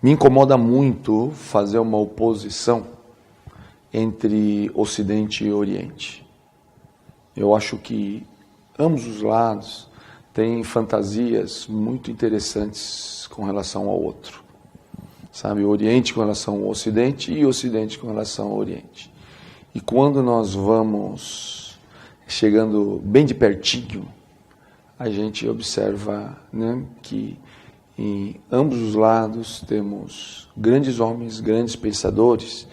Me incomoda muito fazer uma oposição entre Ocidente e Oriente. Eu acho que ambos os lados têm fantasias muito interessantes com relação ao outro. Sabe, o Oriente com relação ao Ocidente e o Ocidente com relação ao Oriente. E quando nós vamos chegando bem de pertinho, a gente observa, né, que em ambos os lados temos grandes homens, grandes pensadores,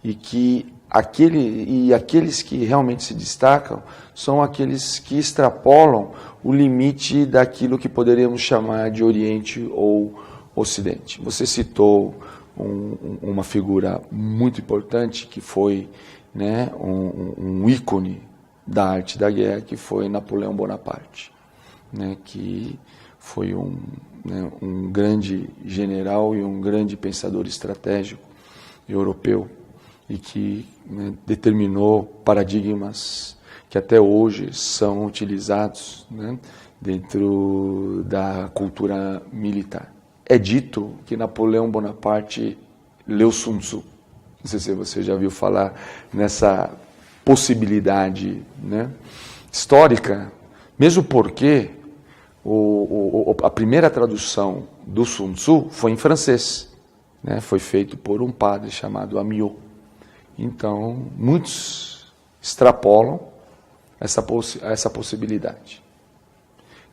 e que aqueles que realmente se destacam são aqueles que extrapolam o limite daquilo que poderíamos chamar de Oriente ou Ocidente. Você citou uma figura muito importante que foi, né, um ícone da arte da guerra, que foi Napoleão Bonaparte, né, que foi um grande general e um grande pensador estratégico europeu e que, né, determinou paradigmas que até hoje são utilizados, né, dentro da cultura militar. É dito que Napoleão Bonaparte leu Sun Tzu. Não sei se você já ouviu falar nessa possibilidade, né, histórica, mesmo porque a primeira tradução do Sun Tzu foi em francês, né, foi feito por um padre chamado Amiot. Então, muitos extrapolam essa possibilidade.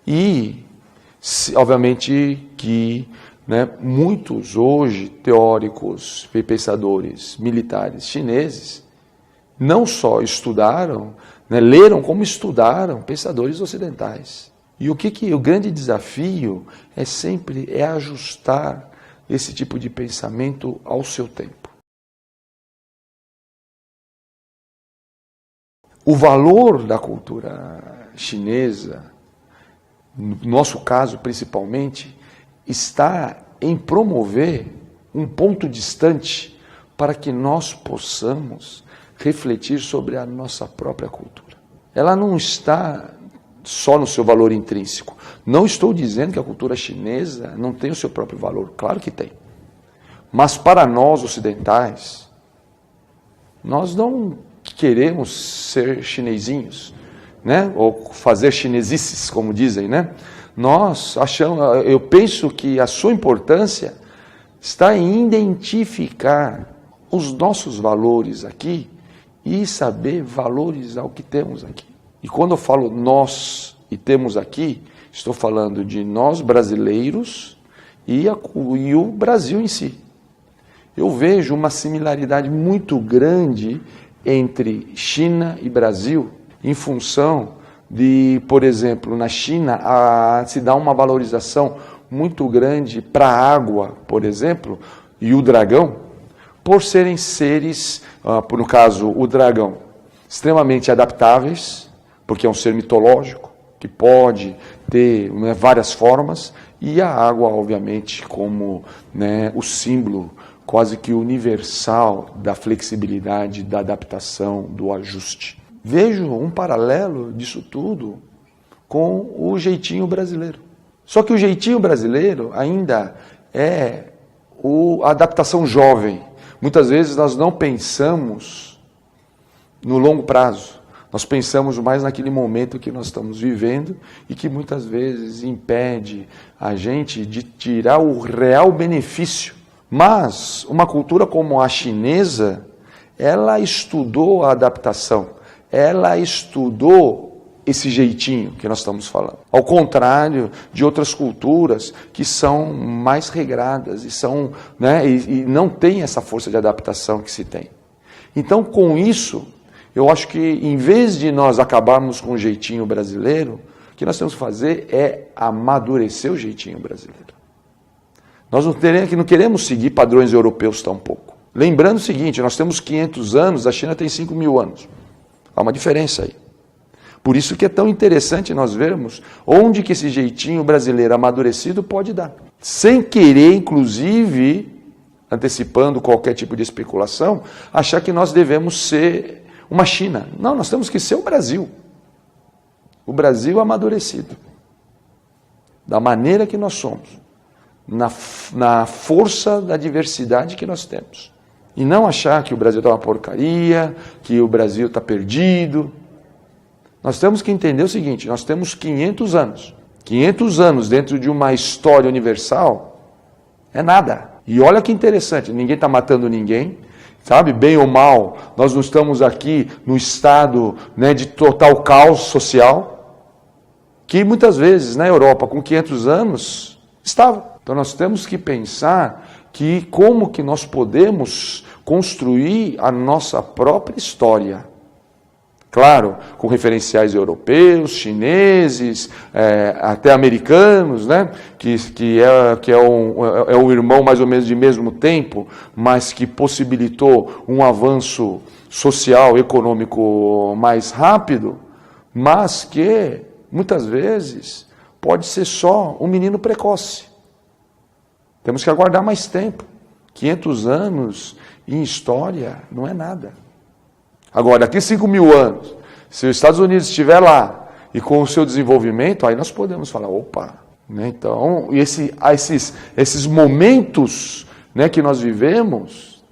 E, obviamente, que, né, muitos hoje teóricos e pensadores militares chineses não só estudaram, né, leram, como estudaram pensadores ocidentais. E o grande desafio é sempre ajustar esse tipo de pensamento ao seu tempo. O valor da cultura chinesa, no nosso caso principalmente, está em promover um ponto distante para que nós possamos refletir sobre a nossa própria cultura. Ela não está só no seu valor intrínseco. Não estou dizendo que a cultura chinesa não tem o seu próprio valor, claro que tem. Mas para nós ocidentais, nós não queremos ser chinesinhos, né? Ou fazer chinesices, como dizem, né? Eu penso que a sua importância está em identificar os nossos valores aqui e saber valorizar o que temos aqui. E quando eu falo nós e temos aqui, estou falando de nós brasileiros e o Brasil em si. Eu vejo uma similaridade muito grande entre China e Brasil, em função de, por exemplo, na China, se dá uma valorização muito grande para a água, por exemplo, e o dragão, por serem seres, no caso, o dragão, extremamente adaptáveis, porque é um ser mitológico, que pode ter, né, várias formas, e a água, obviamente, como, né, o símbolo quase que universal da flexibilidade, da adaptação, do ajuste. Vejo um paralelo disso tudo com o jeitinho brasileiro. Só que o jeitinho brasileiro ainda é a adaptação jovem. Muitas vezes nós não pensamos no longo prazo. Nós pensamos mais naquele momento que nós estamos vivendo e que muitas vezes impede a gente de tirar o real benefício. Mas uma cultura como a chinesa, ela estudou a adaptação, ela estudou esse jeitinho que nós estamos falando. Ao contrário de outras culturas que são mais regradas e são, né, e não tem essa força de adaptação que se tem. Então, com isso, eu acho que em vez de nós acabarmos com o jeitinho brasileiro, o que nós temos que fazer é amadurecer o jeitinho brasileiro. Nós não queremos seguir padrões europeus tampouco. Lembrando o seguinte, nós temos 500 anos, a China tem 5.000 anos. Há uma diferença aí. Por isso que é tão interessante nós vermos onde que esse jeitinho brasileiro amadurecido pode dar. Sem querer, inclusive, antecipando qualquer tipo de especulação, achar que nós devemos ser uma China. Não, nós temos que ser o Brasil. O Brasil amadurecido. Da maneira que nós somos. na força da diversidade que nós temos. E não achar que o Brasil está uma porcaria, que o Brasil está perdido. Nós temos que entender o seguinte, nós temos 500 anos. 500 anos dentro de uma história universal é nada. E olha que interessante, ninguém está matando ninguém, sabe? Bem ou mal, nós não estamos aqui no estado, né, de total caos social, que muitas vezes na Europa, com 500 anos, estava. Então nós temos que pensar que como que nós podemos construir a nossa própria história. Claro, com referenciais europeus, chineses, até americanos, né? que é um irmão mais ou menos de mesmo tempo, mas que possibilitou um avanço social, econômico mais rápido, mas que, muitas vezes, pode ser só um menino precoce. Temos que aguardar mais tempo. 500 anos em história não é nada. Agora, daqui 5.000 anos, se os Estados Unidos estiver lá e com o seu desenvolvimento, aí nós podemos falar, opa, né? Então, esses momentos, né, que nós vivemos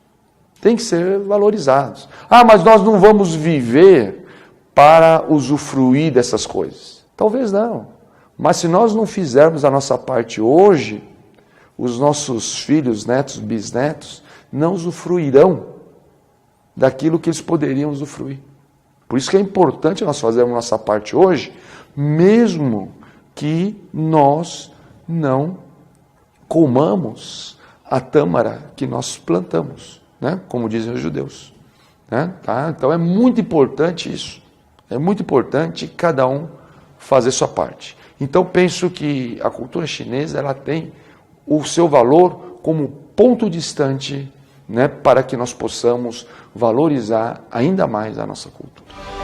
têm que ser valorizados. Ah, mas nós não vamos viver para usufruir dessas coisas. Talvez não. Mas se nós não fizermos a nossa parte hoje, os nossos filhos, netos, bisnetos, não usufruirão daquilo que eles poderiam usufruir. Por isso que é importante nós fazermos nossa parte hoje, mesmo que nós não comamos a tâmara que nós plantamos, né? Como dizem os judeus. Né? Tá? Então é muito importante isso. É muito importante cada um fazer sua parte. Então penso que a cultura chinesa ela tem o seu valor como ponto distante, né, para que nós possamos valorizar ainda mais a nossa cultura.